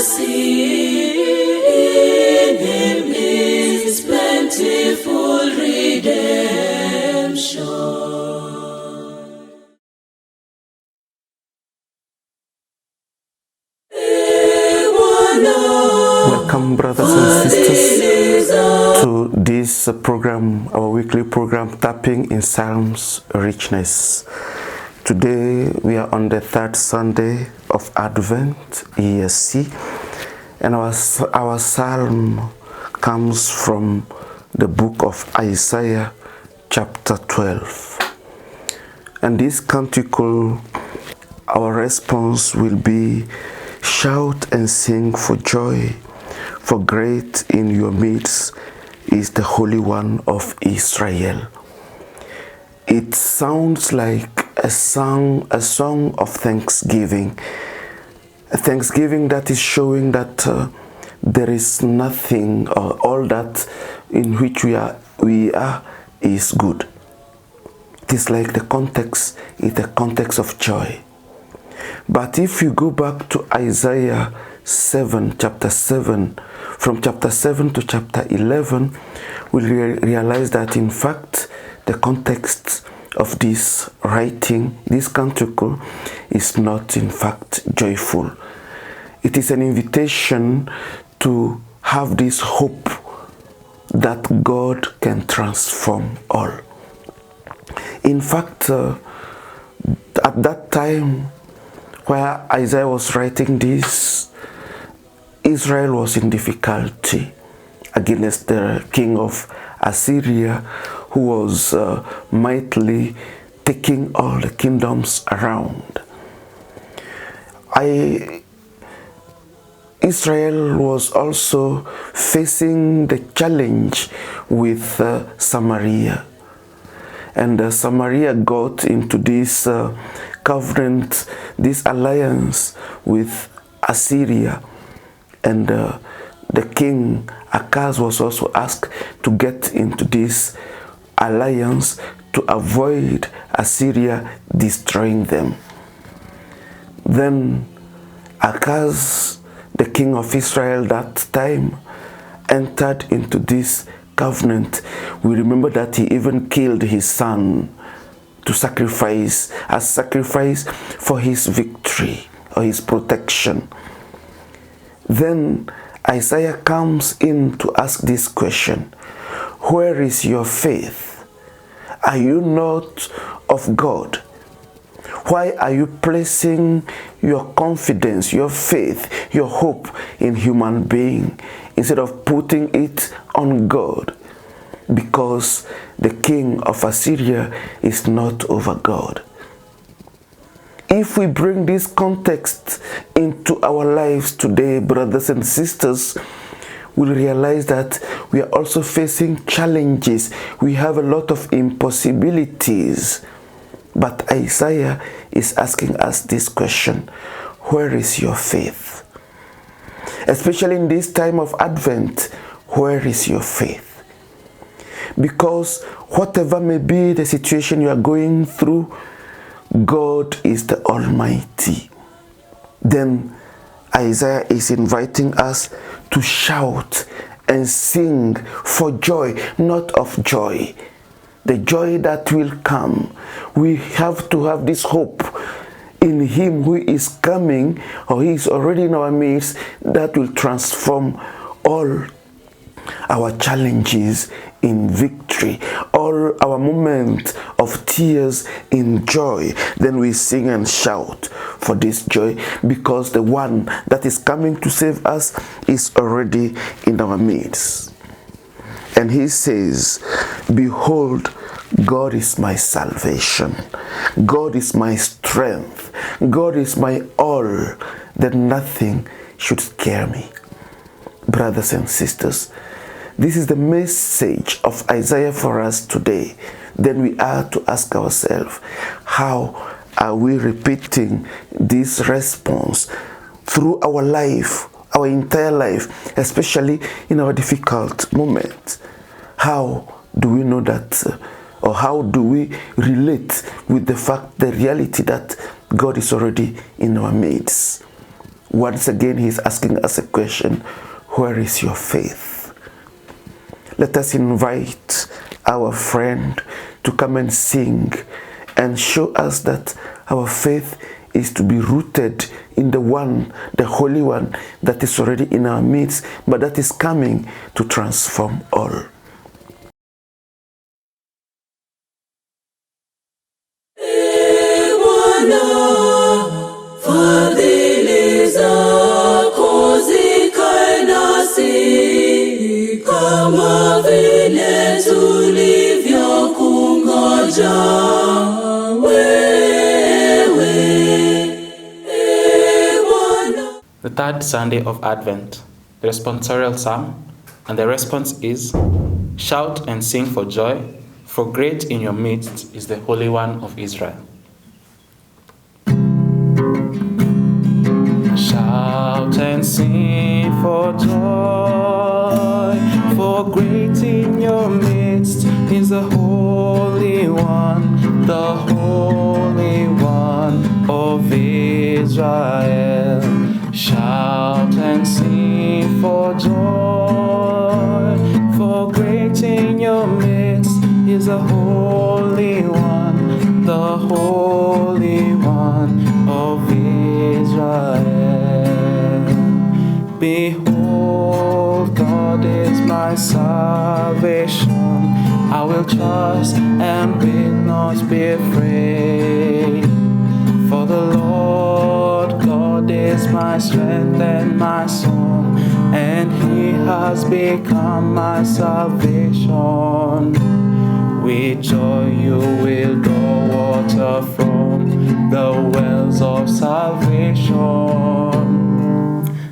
mercy in him is plentiful redemption. Welcome, brothers and sisters, to this program, our weekly program, Tapping in Psalms Richness. Today we are on the third Sunday of Advent, ESC, and our psalm comes from the book of Isaiah, chapter 12. And this canticle, our response will be, shout and sing for joy, for great in your midst is the Holy One of Israel. It sounds like a song of thanksgiving. A thanksgiving that is showing that there is nothing, or all that in which we are is good. It is like the context is the context of joy. But if you go back to Isaiah 7, chapter 7, from chapter 7 to chapter 11, we'll realize that in fact the context of this writing, this canticle, is not in fact joyful. It is an invitation to have this hope that God can transform all. In fact, at that time where Isaiah was writing this, Israel was in difficulty against the king of Assyria, who was mightily taking all the kingdoms around. Israel was also facing the challenge with Samaria. And Samaria got into this covenant, this alliance with Assyria. And the king Akaz was also asked to get into this alliance to avoid Assyria destroying them. Then Akaz, the king of Israel that time, entered into this covenant. We remember that he even killed his son to sacrifice, as sacrifice for his victory or his protection. Then Isaiah comes in to ask this question: where is your faith? Are you not of God? Why are you placing your confidence, your faith, your hope in human being instead of putting it on God? Because the king of Assyria is not over God. If we bring this context into our lives today, brothers and sisters, we'll realize that we are also facing challenges. We have a lot of impossibilities. But Isaiah is asking us this question: where is your faith? Especially in this time of Advent, where is your faith? Because whatever may be the situation you are going through, God is the Almighty. Then Isaiah is inviting us to shout and sing for joy, not of joy. The joy that will come. We have to have this hope in Him who is coming, or He is already in our midst, that will transform all our challenges in victory, all our moments of tears in joy. Then we sing and shout for this joy, because the one that is coming to save us is already in our midst. And he says, behold, God is my salvation. God is my strength. God is my all, that nothing should scare me. Brothers and sisters, this is the message of Isaiah for us today. Then we are to ask ourselves, how are we repeating this response through our life, our entire life, especially in our difficult moments? How do we know that, or how do we relate with the fact, the reality that God is already in our midst? Once again, he's asking us a question: where is your faith? Let us invite our friend to come and sing and show us that our faith is to be rooted in the one, the Holy One, that is already in our midst, but that is coming to transform all. Kama vile tulivyokungoja wewe, Bwana. The third Sunday of Advent, the responsorial psalm, and the response is, "Shout and sing for joy, for great in your midst is the Holy One of Israel." Shout and sing for joy, for great in your midst is the Holy One of Israel. Shout and sing for joy, for great in your midst is the Holy One of Israel. Behold, God is my salvation. I will trust and will not be afraid. For the Lord God is my strength and my song, and He has become my salvation. With joy you will draw water from the wells of salvation.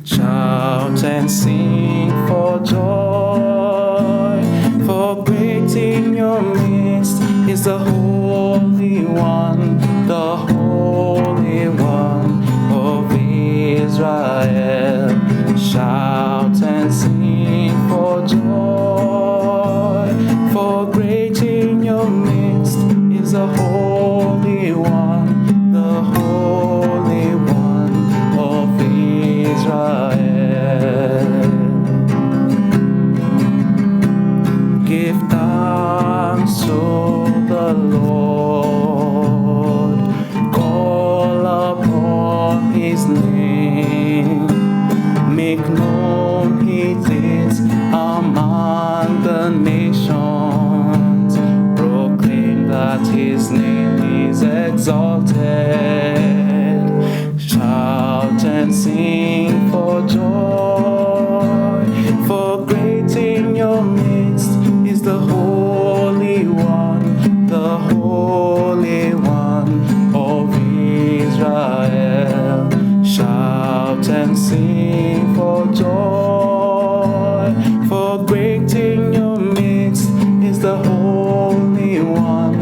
Shout and sing for joy, for great in your midst is the Holy One of Israel. Shout and sing for joy, for great in your midst is the Holy One of Israel. Give thanks to the Lord, call upon His name, make known His deeds among the nations, proclaim that His name is exalted. Shout and sing for joy, for great in your midst is the Holy One of Israel. Shout and sing for joy, for great in your midst is the Holy One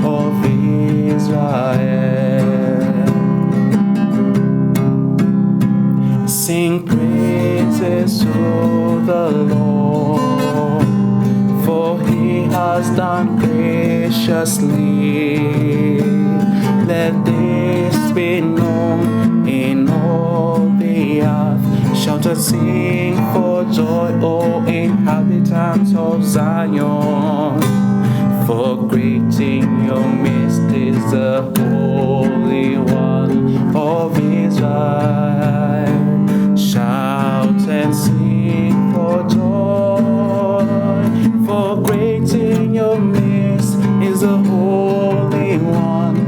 of Israel. Sing praises to the Lord, for He has done graciously. Let this be known in all the earth. Shout and sing for joy, O inhabitants of Zion, for great in your midst is the Holy One of Israel. Shout and sing for joy, for great in your midst is the Holy One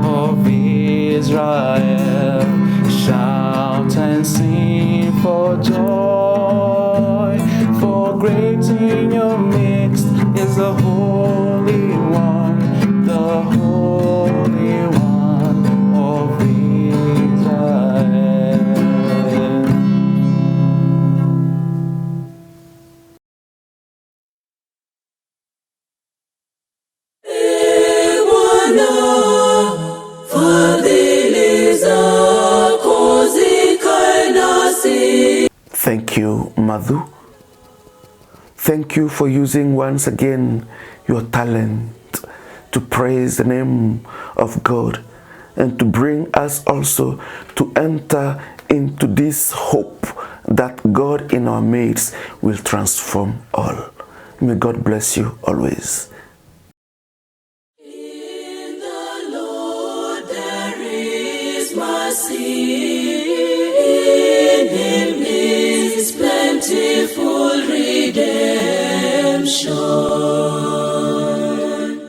of Israel. Shout and sing for joy, for great in your midst is the Holy One of Israel. Thank you, Madhu. Thank you for using once again your talent to praise the name of God and to bring us also to enter into this hope that God in our midst will transform all. May God bless you always. In the Lord there is mercy, in Him is plentiful redemption.